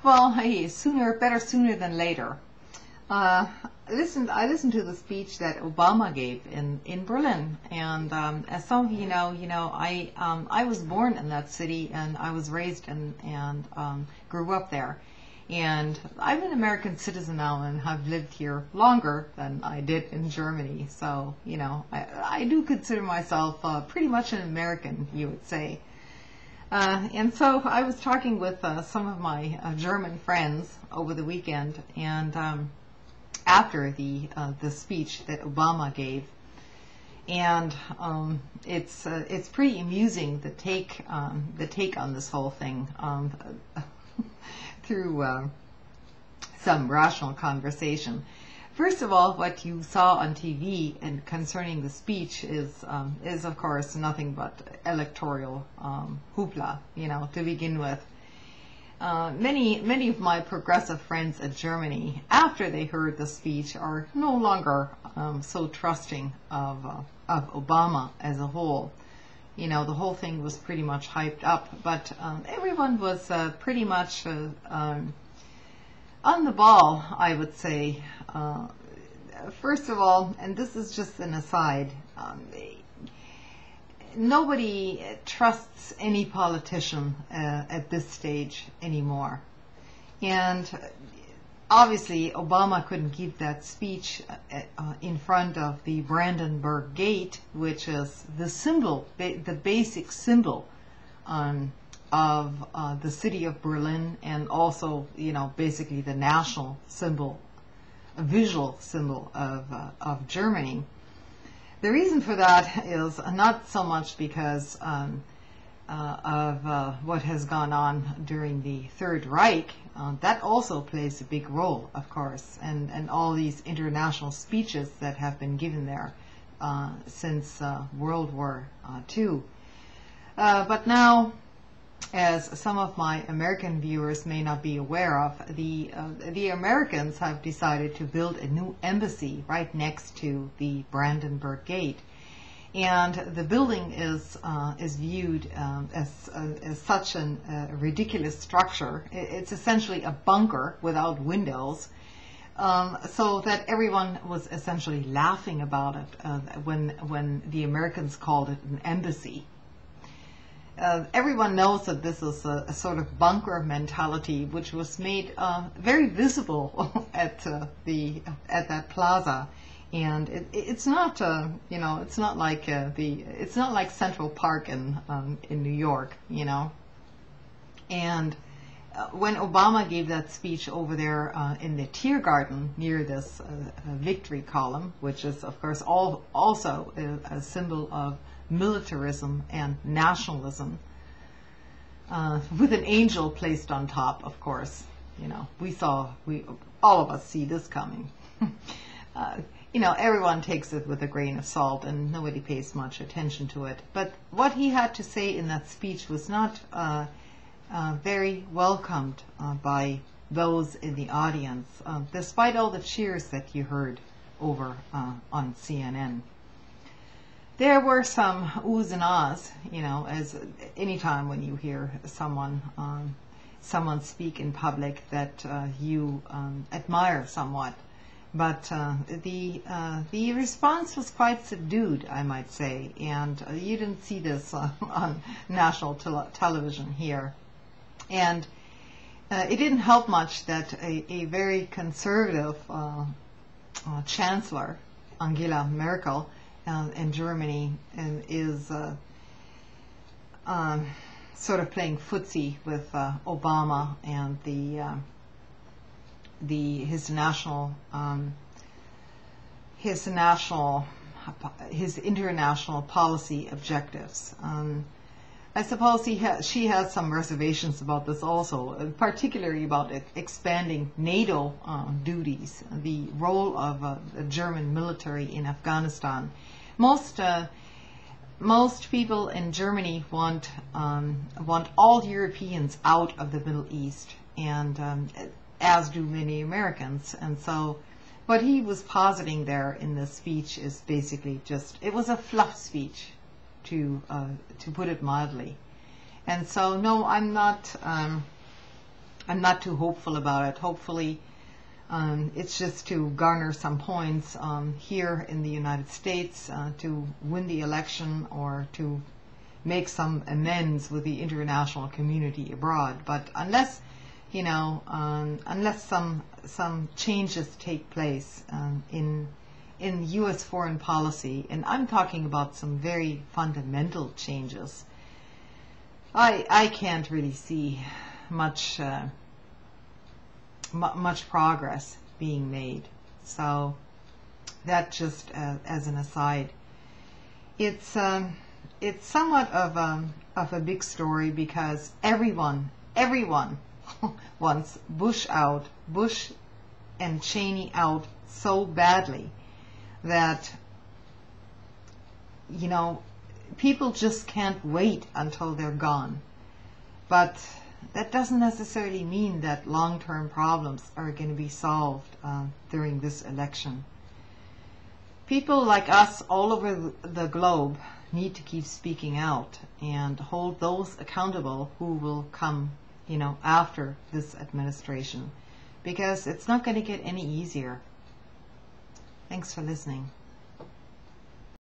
Well, hey, better sooner than later. Uh, I listened to the speech that Obama gave in Berlin, and as some of I was born in that city, and I was raised and grew up there, and I'm an American citizen now and have lived here longer than I did in Germany. So I do consider myself pretty much an American, you would say. And so I was talking with some of my German friends over the weekend, and after the speech that Obama gave, and it's pretty amusing the take on this whole thing through some rational conversation. First of all, what you saw on TV and concerning the speech is of course nothing but electoral hoopla, to begin with. Many of my progressive friends in Germany, after they heard the speech, are no longer so trusting of Obama as a whole. The whole thing was pretty much hyped up, but everyone was pretty much on the ball, I would say. First of all, and this is just an aside, nobody trusts any politician at this stage anymore. And obviously, Obama couldn't give that speech in front of the Brandenburg Gate, which is the symbol, the basic symbol of the city of Berlin, and also, basically the national symbol, a visual symbol of Germany. The reason for that is not so much because of what has gone on during the Third Reich. That also plays a big role, of course, and all these international speeches that have been given there since World War II. But now, as some of my American viewers may not be aware of, the Americans have decided to build a new embassy right next to the Brandenburg Gate, and the building is viewed as such a ridiculous structure. It's essentially a bunker without windows, so that everyone was essentially laughing about it when the Americans called it an embassy. Everyone knows that this is a sort of bunker mentality, which was made very visible at that plaza, and it's not it's not like Central Park in New York, And when Obama gave that speech over there in the Tiergarten near this victory column, which is of course also a symbol of militarism and nationalism, with an angel placed on top, of course. All of us see this coming. Everyone takes it with a grain of salt, and nobody pays much attention to it. But what he had to say in that speech was not very welcomed by those in the audience, despite all the cheers that you heard over on CNN. There were some oohs and ahs, as any time when you hear someone speak in public that you admire somewhat. But the response was quite subdued, I might say, and you didn't see this on national television here. And it didn't help much that a very conservative chancellor, Angela Merkel, in Germany, is sort of playing footsie with Obama and his international policy objectives. I suppose she has some reservations about this also, particularly about expanding NATO duties, the role of the German military in Afghanistan. Most people in Germany want all Europeans out of the Middle East, and as do many Americans. And so what he was positing there in this speech is basically it was a fluff speech, to put it mildly. And so no, I'm not I'm not too hopeful about it. Hopefully, it's just to garner some points here in the United States to win the election or to make some amends with the international community abroad. But unless, unless some changes take place in U.S. foreign policy, and I'm talking about some very fundamental changes, I can't really see much much progress being made. So that just as an aside. It's somewhat of a big story because everyone wants Bush out, Bush and Cheney out so badly that people just can't wait until they're gone. But that doesn't necessarily mean that long-term problems are going to be solved during this election. People like us all over the globe need to keep speaking out and hold those accountable who will come, after this administration, because it's not going to get any easier. Thanks for listening.